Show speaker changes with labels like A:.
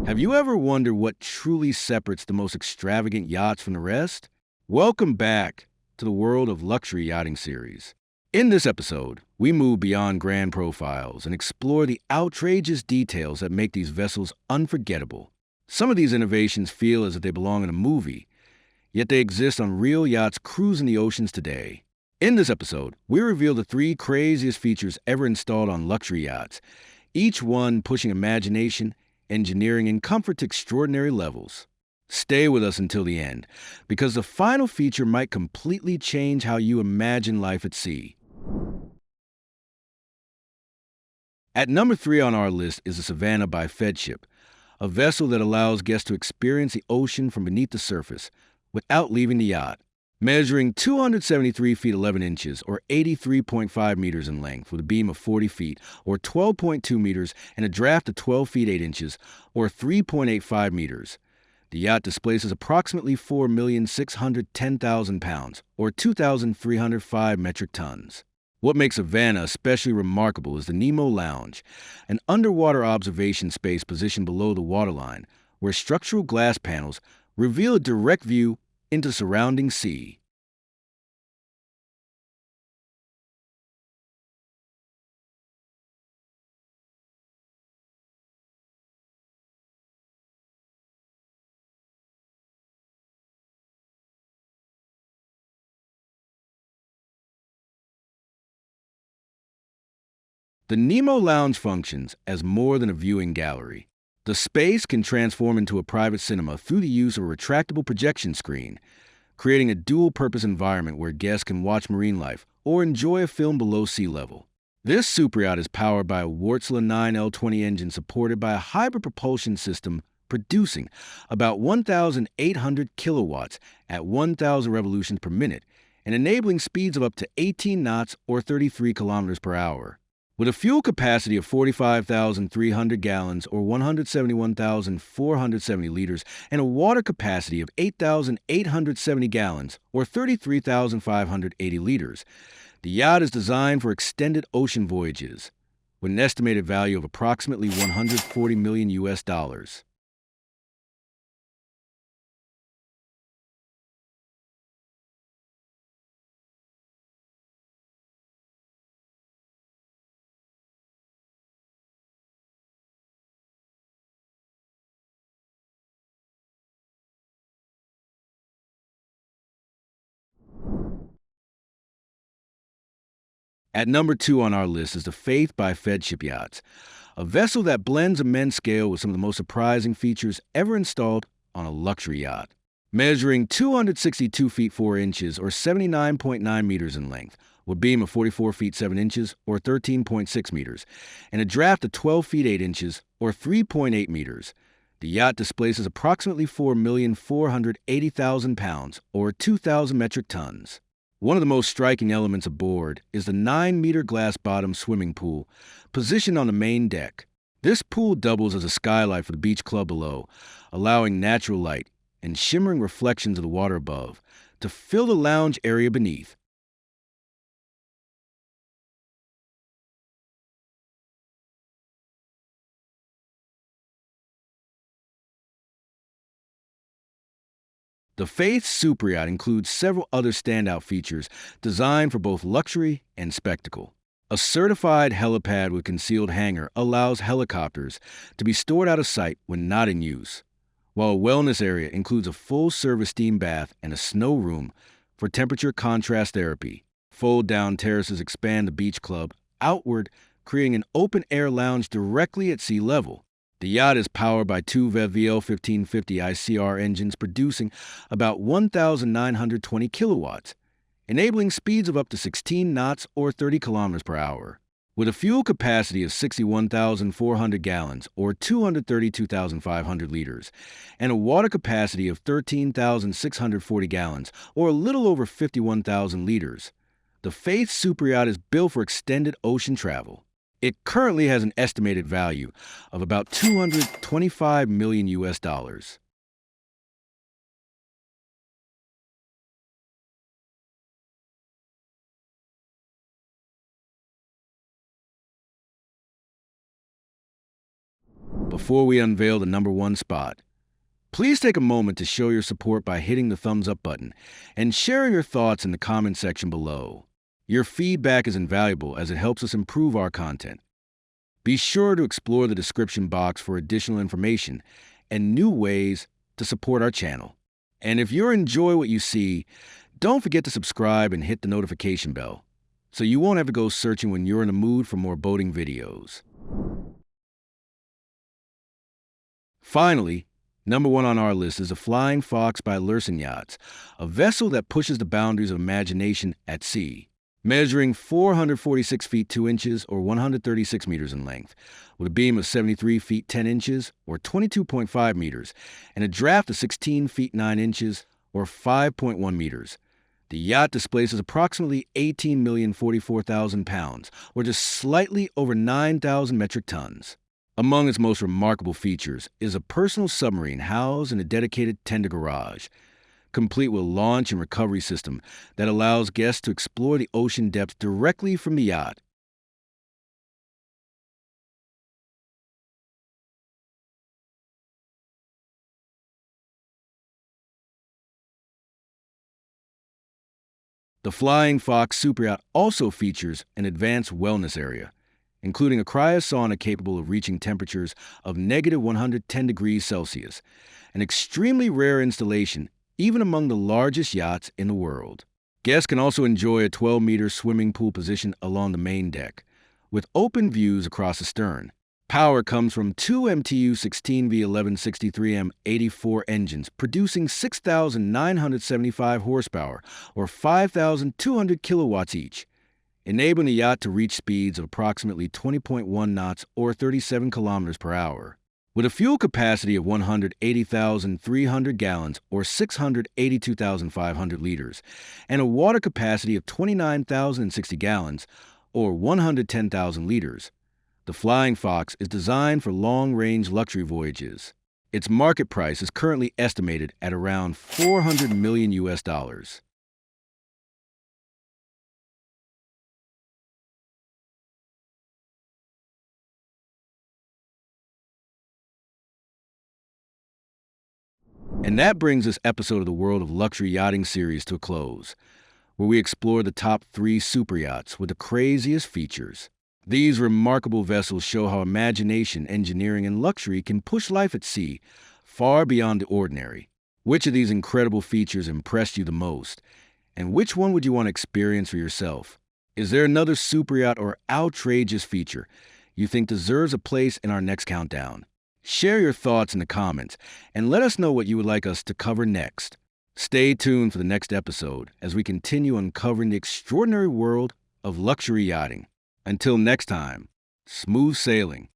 A: Have you ever wondered what truly separates the most extravagant yachts from the rest? Welcome back to the World of Luxury Yachting series. In this episode, we move beyond grand profiles and explore the outrageous details that make these vessels unforgettable. Some of these innovations feel as if they belong in a movie, yet they exist on real yachts cruising the oceans today. In this episode, we reveal the three craziest features ever installed on luxury yachts, each one pushing imagination, engineering, and comfort to extraordinary levels. Stay with us until the end, because the final feature might completely change how you imagine life at sea. At number 3 on our list is the Savannah by Ferretti, a vessel that allows guests to experience the ocean from beneath the surface without leaving the yacht. Measuring 273 feet 11 inches or 83.5 meters in length with a beam of 40 feet or 12.2 meters and a draft of 12 feet 8 inches or 3.85 meters, the yacht displaces approximately 4,610,000 pounds or 2,305 metric tons. What makes Savannah especially remarkable is the Nemo Lounge, an underwater observation space positioned below the waterline, where structural glass panels reveal a direct view into the surrounding sea. The Nemo Lounge functions as more than a viewing gallery. The space can transform into a private cinema through the use of a retractable projection screen, creating a dual-purpose environment where guests can watch marine life or enjoy a film below sea level. This superyacht is powered by a Wärtsilä 9L20 engine supported by a hybrid propulsion system producing about 1,800 kilowatts at 1,000 revolutions per minute and enabling speeds of up to 18 knots or 33 kilometers per hour. With a fuel capacity of 45,300 gallons or 171,470 liters and a water capacity of 8,870 gallons or 33,580 liters, the yacht is designed for extended ocean voyages with an estimated value of approximately $140 million US. At number 2 on our list is the Faith by Ferretti Yachts, a vessel that blends immense scale with some of the most surprising features ever installed on a luxury yacht. Measuring 262 feet 4 inches or 79.9 meters in length, with a beam of 44 feet 7 inches or 13.6 meters, and a draft of 12 feet 8 inches or 3.8 meters, the yacht displaces approximately 4,480,000 pounds or 2,000 metric tons. One of the most striking elements aboard is the 9-meter glass-bottom swimming pool positioned on the main deck. This pool doubles as a skylight for the beach club below, allowing natural light and shimmering reflections of the water above to fill the lounge area beneath. The Faith Superyacht includes several other standout features designed for both luxury and spectacle. A certified helipad with concealed hangar allows helicopters to be stored out of sight when not in use, while a wellness area includes a full-service steam bath and a snow room for temperature contrast therapy. Fold-down terraces expand the beach club outward, creating an open-air lounge directly at sea level. The yacht is powered by two VL 1550 ICR engines producing about 1,920 kilowatts, enabling speeds of up to 16 knots or 30 kilometers per hour. With a fuel capacity of 61,400 gallons or 232,500 liters and a water capacity of 13,640 gallons or a little over 51,000 liters, the Faith Superyacht is built for extended ocean travel. It currently has an estimated value of about $225 million US. before we unveil the number one spot. Please take a moment to show your support by hitting the thumbs up button and sharing your thoughts in the comment section below. Your feedback is invaluable as it helps us improve our content. Be sure to explore the description box for additional information and new ways to support our channel. And if you enjoy what you see, don't forget to subscribe and hit the notification bell so you won't have to go searching when you're in the mood for more boating videos. Finally, number one on our list is the Flying Fox by Yachts, a vessel that pushes the boundaries of imagination at sea. Measuring 446 feet 2 inches or 136 meters in length, with a beam of 73 feet 10 inches or 22.5 meters, and a draft of 16 feet 9 inches or 5.1 meters. The yacht displaces approximately 18,044,000 pounds, or just slightly over 9,000 metric tons. Among its most remarkable features is a personal submarine housed in a dedicated tender garage, complete with a launch and recovery system that allows guests to explore the ocean depths directly from the yacht. The Flying Fox Superyacht also features an advanced wellness area, including a cryosauna capable of reaching temperatures of negative 110 degrees Celsius, an extremely rare installation even among the largest yachts in the world. Guests can also enjoy a 12-meter swimming pool position along the main deck, with open views across the stern. Power comes from two MTU 16V1163M 84 engines, producing 6,975 horsepower, or 5,200 kilowatts each, enabling the yacht to reach speeds of approximately 20.1 knots or 37 kilometers per hour. With a fuel capacity of 180,300 gallons or 682,500 liters, and a water capacity of 29,060 gallons or 110,000 liters, the Flying Fox is designed for long-range luxury voyages. Its market price is currently estimated at around $400 million. And that brings this episode of the World of Luxury Yachting series to a close, where we explore the top 3 superyachts with the craziest features. These remarkable vessels show how imagination, engineering, and luxury can push life at sea far beyond the ordinary. Which of these incredible features impressed you the most? And which one would you want to experience for yourself? Is there another superyacht or outrageous feature you think deserves a place in our next countdown? Share your thoughts in the comments and let us know what you would like us to cover next. Stay tuned for the next episode as we continue uncovering the extraordinary world of luxury yachting. Until next time, smooth sailing.